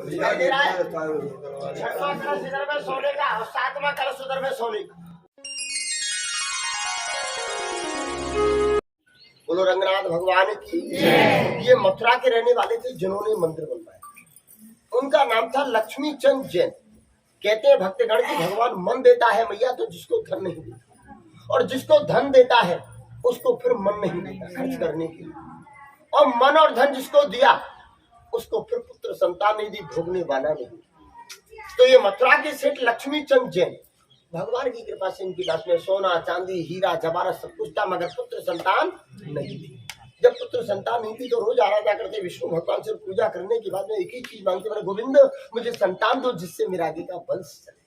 दे रहा है। छठवां कलश इधर में सोने का और सातवां कलश उधर में सोने का। बोलो रंगनाथ भगवान की। ये मथुरा के रहने वाले थे जिन्होंने मंदिर बनवाया। उनका नाम था लक्ष्मी चंद जैन। कहते हैं भक्तगण की भगवान मन देता है मैया तो जिसको धन नहीं देता, और जिसको धन देता है उसको फिर मन नहीं देता खर्च करने के लिए, और मन और धन जिसको दिया उसको फिर पुत्र संतान नहीं दी, भोगने वाला नहीं। तो ये मथुरा के सेठ लक्ष्मी चंद जैन भगवान की कृपा से इनकी लाश में सोना चांदी हीरा जवाहरात सब कुछ था, मगर पुत्र संतान नहीं थी। जब पुत्र संतान नहीं थी तो रोज आराधना करते विष्णु भगवान से पूजा करने के बाद में एक ही चीज मांगते, मेरे गोविंद मुझे संतान दो जिससे मेरा आगे का वंश चले।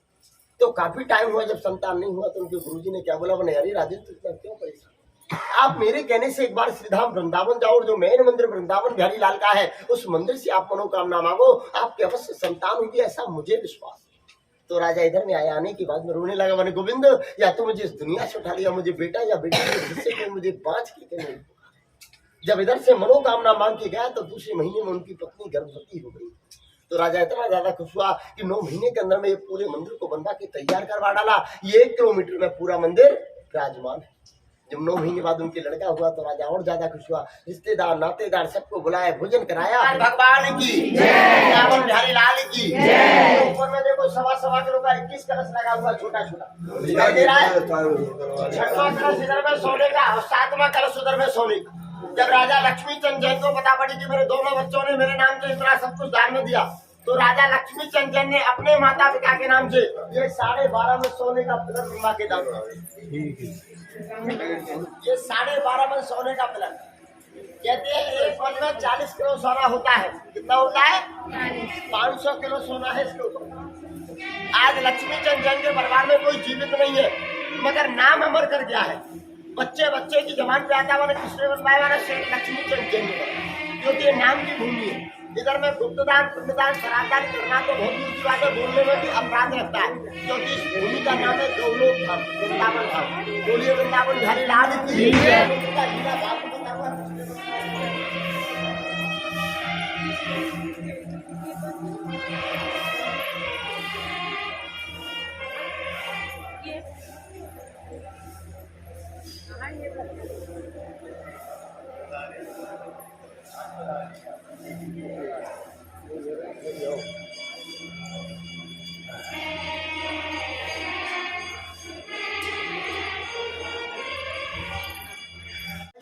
तो काफी टाइम हुआ, जब संतान नहीं हुआ तो उनके गुरुजी ने क्या बोला, बोले अरे राजेंद्र इतना क्यों परेशान, आप मेरे कहने से एक बार श्रीधाम वृंदावन जाओ और जो मेन मंदिर वृंदावन बिहारी लाल का है उस मंदिर से आप मनोकामना मांगो, आपके अवश्य संतान होगी, ऐसा मुझे विश्वास। तो राजा इधर में आया, आने के बाद में रोने लगा, मैंने गोविंद या तो मुझे इस दुनिया से उठा लिया, मुझे बेटा या बेटी जिससे कोई मुझे बाँच के नहीं। जब इधर से मनोकामना मांग के गया तो दूसरे महीने में उनकी पत्नी गर्भवती हो गई। तो राजा इतना ज्यादा खुश हुआ कि 9 महीने के अंदर में ये पूरे मंदिर को बनवा के तैयार करवा डाला। ये 1 किलोमीटर में पूरा मंदिर विराजमान है। जब 9 महीने बाद उनके लड़का हुआ तो राजा और ज्यादा खुश हुआ, रिश्तेदार नातेदार सबको बुलाया, भोजन कराया। भगवान की वृंदावन बिहारी लाल की। ऊपर में देखो 1.25 किलो का 21 कलश लगा हुआ छोटा छोटा दे रहा है। छठवां कलश इधर में सोने का और सातवां कलश उधर में सोने का। जब राजा लक्ष्मी चंद जैन को पता पड़ी कि मेरे दोनों बच्चों ने मेरे नाम से इतना सब कुछ दान में दिया, तो राजा लक्ष्मी चंद जैन ने अपने माता पिता के नाम से ये 12.5 में सोने का पिलर बनवा के दान दिया। ये 12.5 मन सोने का पिलर। कहते हैं एक मन में 40 किलो सोना होता है। कितना होता है? 500 किलो सोना है इसके ऊपर। आज लक्ष्मी चंद जैन के परिवार में कोई जीवित नहीं है, मगर नाम अमर कर गया है। बच्चे बच्चे की जबान पे आता है किसने बनवाया, वाला सेठ लक्ष्मी चंद जैन, क्योंकि ये नाम की भूमि है। इधर में गुप्तदान पिंडदान श्राद्धदान करना तो बहुत दूर की बात है, बोलने में भी अपराध रहता है, क्योंकि इस भूमि का नाम है गौलोक धाम, वृंदावन धाम। बोलिए वृंदावन बिहारी लाल की।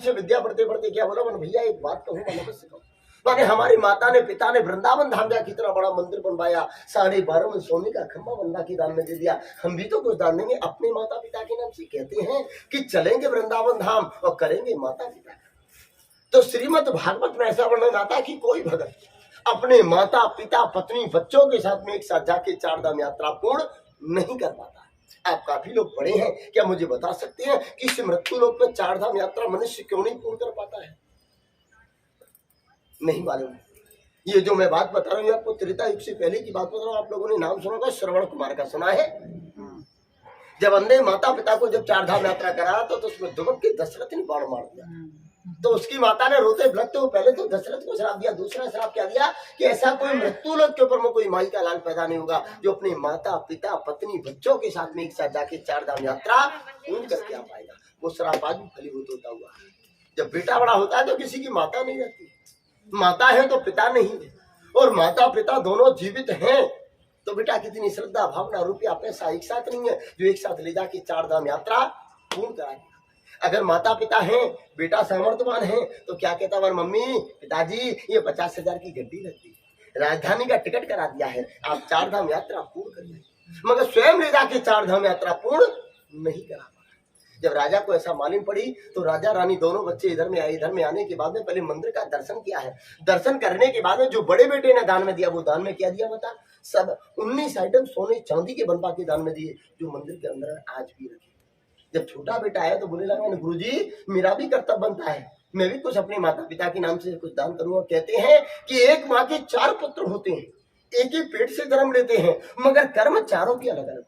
विद्या पढ़ते पढ़ते क्या बोला, मैंने भैया एक बात कहूँ, मैंने सिखाओ। माने हमारी माता ने पिता ने वृंदावन धाम जा कितना बड़ा मंदिर बनवाया, 12.5 मन सोने का खंभा बनवा के दान में दे दिया। हम भी तो कुछ दान देंगे अपने माता पिता के नाम से। कहते हैं कि चलेंगे वृंदावन धाम और करेंगे माता पिता। तो श्रीमद् भागवत में ऐसा वर्णन आता है कि कोई भगत अपने माता पिता पत्नी बच्चों के साथ में एक साथ जाके 4 धाम यात्रा पूर्ण नहीं कर पाता। आप काफी लोग पढ़े हैं, क्या मुझे बता सकते हैं कि इस मृत्यु लोक में 4 धाम यात्रा मनुष्य क्यों नहीं पूर्ण कर पाता है? नहीं मालूम। ये जो मैं बात बता रहा हूँ आपको त्रेता युग से पहले की बात बता रहा हूँ। आप लोगों ने नाम सुना होगा, श्रवण कुमार का सुना है? जब अंधे माता पिता को जब 4 धाम यात्रा करा तो उसमें दुबक के दशरथ ने बाण मार दिया। तो उसकी माता ने रोते बिलखते पहले तो दशरथ को श्राप दिया, दूसरा श्राप क्या दिया कि ऐसा कोई मृत्यु लोक के ऊपर में कोई माई का लाल पैदा नहीं होगा जो अपने माता पिता पत्नी बच्चों के साथ में एक साथ जाके 4 धाम यात्रा पूर्ण करके आ पाएगा। वो श्राप आज भी फलीभूत होता हुआ। जब बेटा बड़ा होता है तो किसी की माता नहीं रहती, माता है तो पिता नहीं है, और माता पिता दोनों जीवित हैं तो बेटा कितनी श्रद्धा भावना रुपया पैसा एक साथ नहीं है जो एक साथ ले जाके 4 धाम यात्रा पूर्ण कराएगा। अगर माता पिता हैं, बेटा सामर्थ्यवान है तो क्या कहता है, मम्मी पिताजी ये 50,000 की गड्डी लगती है, राजधानी का टिकट करा दिया है, आप 4 धाम यात्रा पूर्ण करिए। मगर स्वयं ले जाके 4 धाम यात्रा पूर्ण नहीं करा पाया। जब राजा को ऐसा मालूम पड़ी तो राजा रानी दोनों बच्चे इधर में आए। इधर में आने के बाद में पहले मंदिर का दर्शन किया है। दर्शन करने के बाद में जो बड़े बेटे ने दान में दिया, वो दान में क्या दिया बता? सब 19 आइटम सोने चांदी के बनवा के दान में दिए, जो मंदिर के अंदर आज भी रखे। जब छोटा बेटा आया तो बोले लगा, गुरुजी मेरा भी कर्तव्य बनता है, मैं भी कुछ अपने माता पिता के नाम से कुछ दान करूंगा। कहते हैं कि एक माँ के 4 पुत्र होते हैं, एक ही पेट से जन्म लेते हैं, मगर कर्म चारों के अलग अलग।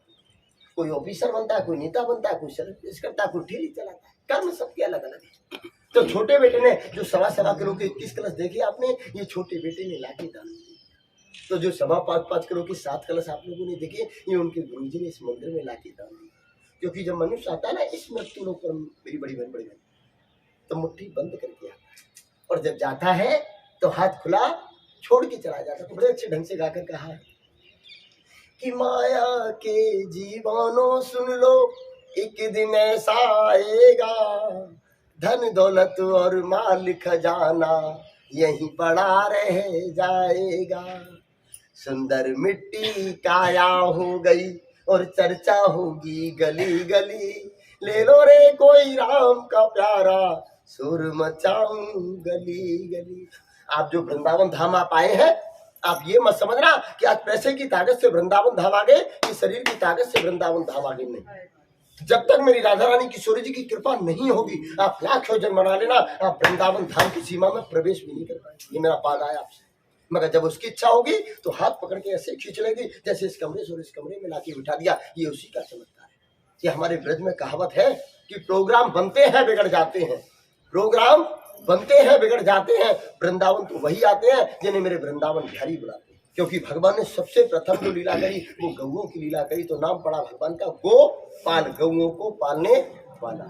कोई ऑफिसर बनता है, कोई नेता बनता है, कोई सर्विस करता है, कोई ठेली चलाता है, कर्म सबके अलग अलग है। तो छोटे बेटे ने जो 1.25 किलो के 21 कलश देखे आपने, ये छोटे बेटे ने लाके दान दिया। तो जो 5.25 किलो की 7 कलश आप लोगों ने देखे, ये उनके गुरु जी ने इस मंदिर में लाके दान दिए। क्योंकि जब मनुष्य आता है ना इस मृत्यु लोक पर, मेरी बड़ी बहन, तो मुट्ठी बंद करके आता है, और जब जाता है तो हाथ खुला छोड़ के चला जाता है। तो बड़े अच्छे ढंग से गाकर कहा है कि माया के जीवानों सुन लो, एक दिन ऐसा आएगा, धन दौलत और माल खजाना यहीं पड़ा रह जाएगा। सुंदर मिट्टी काया हो गई और चर्चा होगी गली गली, ले लो रे कोई राम का प्यारा, सुर मचाऊं गली गली। आप जो वृंदावन धाम आप आए हैं, आप ये मत समझना कि आज पैसे की ताकत से वृंदावन धाम आ गए, कि शरीर की ताकत से वृंदावन धाम आ गए, नहीं। जब तक मेरी राधा रानी किशोरी जी की कृपा नहीं होगी, आप लाख योजन बना लेना, आप वृंदावन धाम की सीमा में प्रवेश भी नहीं कर पाएंगे। ये मेरा पाद आया आपसे, मगर जब उसकी इच्छा होगी तो हाथ पकड़ के ऐसे खींच लेगी जैसे इस कमरे से और इस कमरे में लाके बिठा दिया। ये उसी का चमत्कार है। ये हमारे ब्रज में कहावत है कि प्रोग्राम बनते हैं बिगड़ जाते हैं, प्रोग्राम बनते हैं बिगड़ जाते हैं, वृंदावन तो वही आते हैं जिन्हें मेरे वृंदावन बिहारी बुलाते हैं। क्योंकि भगवान ने सबसे प्रथम जो लीला करी वो गौओं की लीला करी, तो नाम पड़ा भगवान का गोपाल, गौओं को पालने वाला।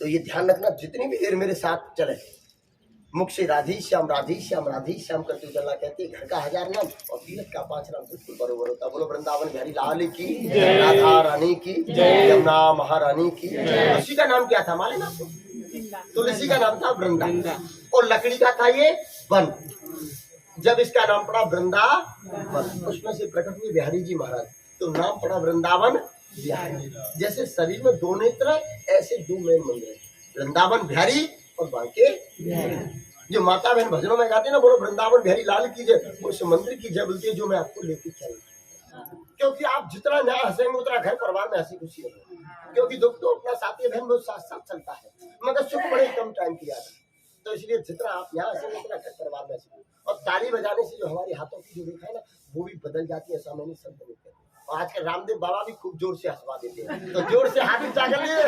तो ये ध्यान रखना, जितनी भी देर मेरे साथ चले, मुख से राधे श्याम राधे श्याम राधे श्याम करते चलना। कहते घर का 1000 नाम और तीरथ का 5 नाम बिल्कुल बरोबर होता। बोलो वृंदावन बिहारी लाल की, राधा रानी की, यमुना महारानी की। तुलसी का नाम क्या था मालूम आपको? तुलसी का नाम था वृंदा, और लकड़ी का था ये वन। जब इसका नाम पड़ा वृंदावन, उसमें से प्रकट हुए बिहारी जी महाराज, तो नाम पड़ा वृंदावन बिहारी। जैसे शरीर में 2 नेत्र, ऐसे 2 मेन मंदिर, वृंदावन बिहारी और बांके बिहारी। जो माता बहन भजनों में गाते ना, बोलो वृंदावन बिहारी लाल की जय, उस मंदिर की जय बोलती है जो मैं आपको लेके चल। क्योंकि आप जितना न्याय हंसेंगे उतना घर परिवार में हंसी खुशी होगी। क्योंकि दुख तो अपना साथी बहन वो साथ साथ चलता है, मगर सुख बड़े कम टाइम की आता है। तो इसलिए जितना आप यहाँ हंसेंगे उतना घर परिवार में हंसी। और ताली बजाने से जो हमारे हाथों की जो रेखा है ना, वो भी बदल जाती है, सामान्य शब्द नहीं कहते। और आजकल रामदेव बाबा भी खूब जोर से हंसवा देते हैं, तो जोर से हाथ ऊंचा कर लिए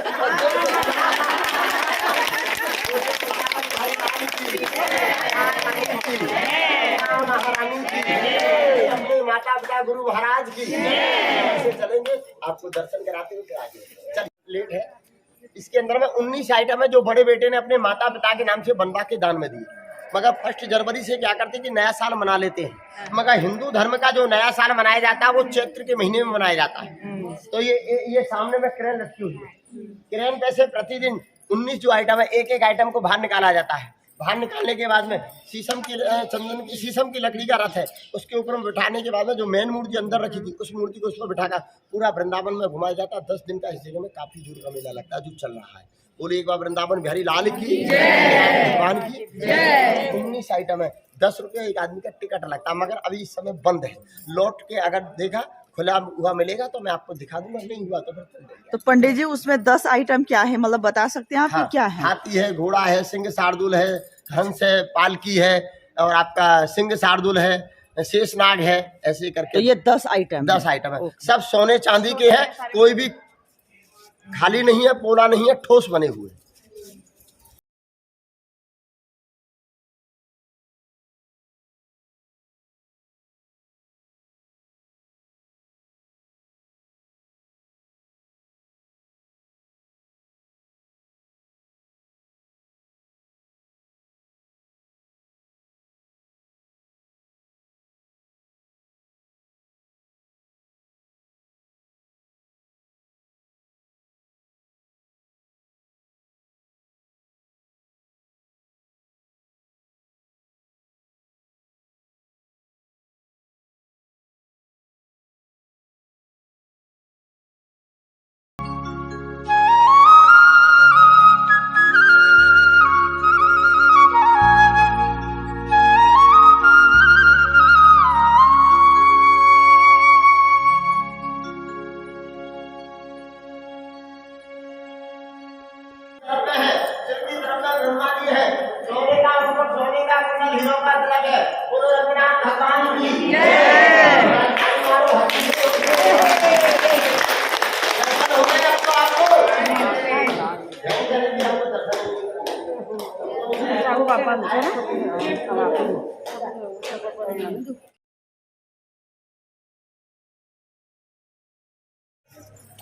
अपने माता पिता गुरु महाराज की ऐसे चलेंगे, आपको दर्शन कराते हुए आगे। चल लेट है, इसके अंदर में 19 आइटम है जो बड़े बेटे ने अपने माता पिता के नाम से बनवा के दान में दिए। मगर 1 जनवरी से क्या करते कि नया साल मना लेते हैं, मगर हिंदू धर्म का जो नया साल मनाया जाता है वो चैत्र के महीने में मनाया जाता है। तो ये सामने में क्रेन रखी हुई है, क्रेन पे से प्रतिदिन 19 जो आइटम है, एक एक आइटम को बाहर निकाला जाता है। बाहर निकालने के बाद में शीशम की लकड़ी का रथ है, उसके ऊपर में बिठाने के बाद में जो मेन मूर्ति अंदर रखी थी उस मूर्ति को उस पर बिठाकर पूरा वृंदावन में घुमाया जाता है। 10 दिन का इस जगह में काफी दूर का मेला लगता है जो चल रहा है। बोले एक बार वृंदावन बिहारी लाल की भगवान की 19 आइटम है, 10 रुपये एक आदमी का टिकट लगता है, मगर अभी इस समय बंद है। लौट के अगर देखा खुला हुआ मिलेगा तो मैं आपको दिखा दूंगा, नहीं हुआ तो फिर। तो पंडित जी उसमें 10 आइटम क्या है, मतलब बता सकते हैं आप? हाँ, क्या है? हाथी है, घोड़ा है, सिंह शार्दुल है, हंस है, पालकी है, और आपका सिंह शार्दुल है, शेषनाग है, ऐसे करके। तो ये 10 आइटम 10 आइटम है, सब सोने चांदी के हैं, कोई भी खाली नहीं है, पोला नहीं है, ठोस बने हुए।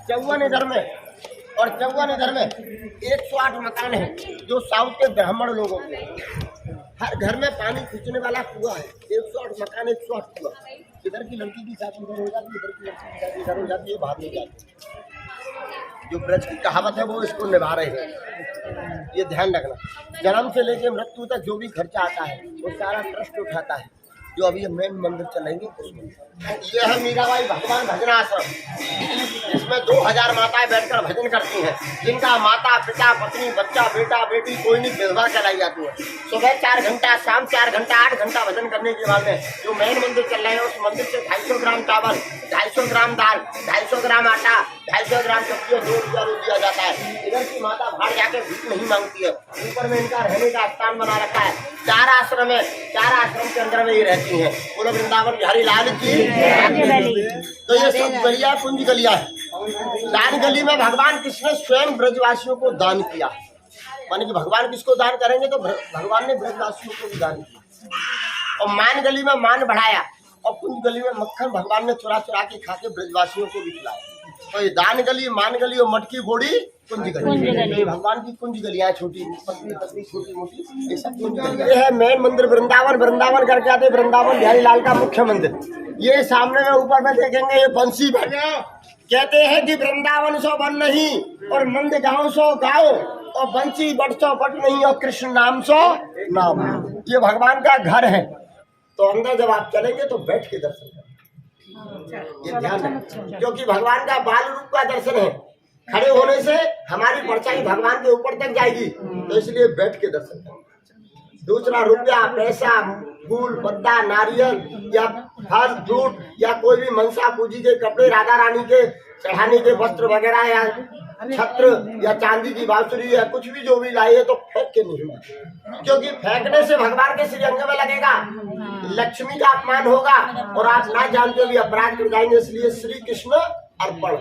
54 इधर में और 54 इधर में 108 मकान है जो साउथ के ब्राह्मण लोगों के। हर घर में पानी खींचने वाला कुआं है। 108 मकान, 108 कुआं। इधर की लड़की की शादी इधर हो जाती है, इधर की लड़की की शादी इधर हो जाती है, बाहर नहीं जाती। जो ब्रज की कहावत है वो इसको निभा रहे हैं। ये ध्यान रखना, जन्म से लेके मृत्यु तक जो भी खर्चा आता है वो सारा ट्रस्ट उठाता है। जो अभी मेन मंदिर चलेंगे उसमें ये है मीराबाई भगवान भजन आश्रम। इसमें 2000 माताएं बैठकर भजन करती हैं, जिनका माता पिता पत्नी बच्चा बेटा बेटी कोई नहीं विधवा चलाई जाती है। सुबह 4 घंटा, शाम 4 घंटा, 8 घंटा भजन करने के बाद में जो मेन मंदिर चल रहे हैं उस मंदिर से 250 ग्राम चावल, 250 ग्राम दाल, 250 ग्राम आटा, 250 ग्राम सब्जी और 2 रुपया रोज दिया जाता है। इधर की माता बाहर जाके भीख नहीं मांगती है। ऊपर में इनका रहने का स्थान बना रखा है। 4 आश्रम है, 4 आश्रम के अंदर में ही रहती हैं। पूरा वृंदावन बिहारी लाल की। तो ये सब गलिया कुंज गलिया है। दान गली में भगवान कृष्ण स्वयं ब्रजवासियों को दान किया। माने कि भगवान किसको दान करेंगे तो भगवान ने ब्रजवासियों को भी दान किया। और मान गली में मान बढ़ाया और कुंज गली में मक्खन भगवान ने चुरा चुरा के खा के ब्रजवासियों को भी खिलाया। तो ये दान गली, मान गली और मटकी बोड़ी कुंज गली। भगवान की कुंज गलियां छोटी पतली पतली छोटी मोटी, ये सब कुंज गलियां। ये है मेन मंदिर वृंदावन। वृंदावन करके आते वृंदावन बिहारी लाल का मुख्य मंदिर। ये सामने में ऊपर में देखेंगे ये बंसी भर। कहते हैं कि वृंदावन सो वन नहीं और मंद गाँव सो गाँव और बंसी बट सो बट नहीं और कृष्ण नाम सो नाम। ये भगवान का घर है। तो अंदर जब आप चलेंगे तो बैठ के दर्शन करें, ये ध्यान रखें, क्योंकि भगवान का बाल रूप का दर्शन है। खड़े होने से हमारी परछाई भगवान के ऊपर तक जाएगी, तो इसलिए बैठ के दर्शन करें। दूसरा, रुपया पैसा फूल पत्ता नारियल या फल फ्रूट या कोई भी मनसा पूजी के कपड़े, राधा रानी के चढ़ाने के वस्त्र वगैरह या छत्र या चांदी की बांसुरी या कुछ भी जो भी लाए है तो फेंक के नहीं, क्योंकि फेंकने से भगवान के श्री अंग में लगेगा, लक्ष्मी का अपमान होगा और आप ना जानते हुए अपराध कर जाएंगे। इसलिए श्री कृष्ण अर्पण।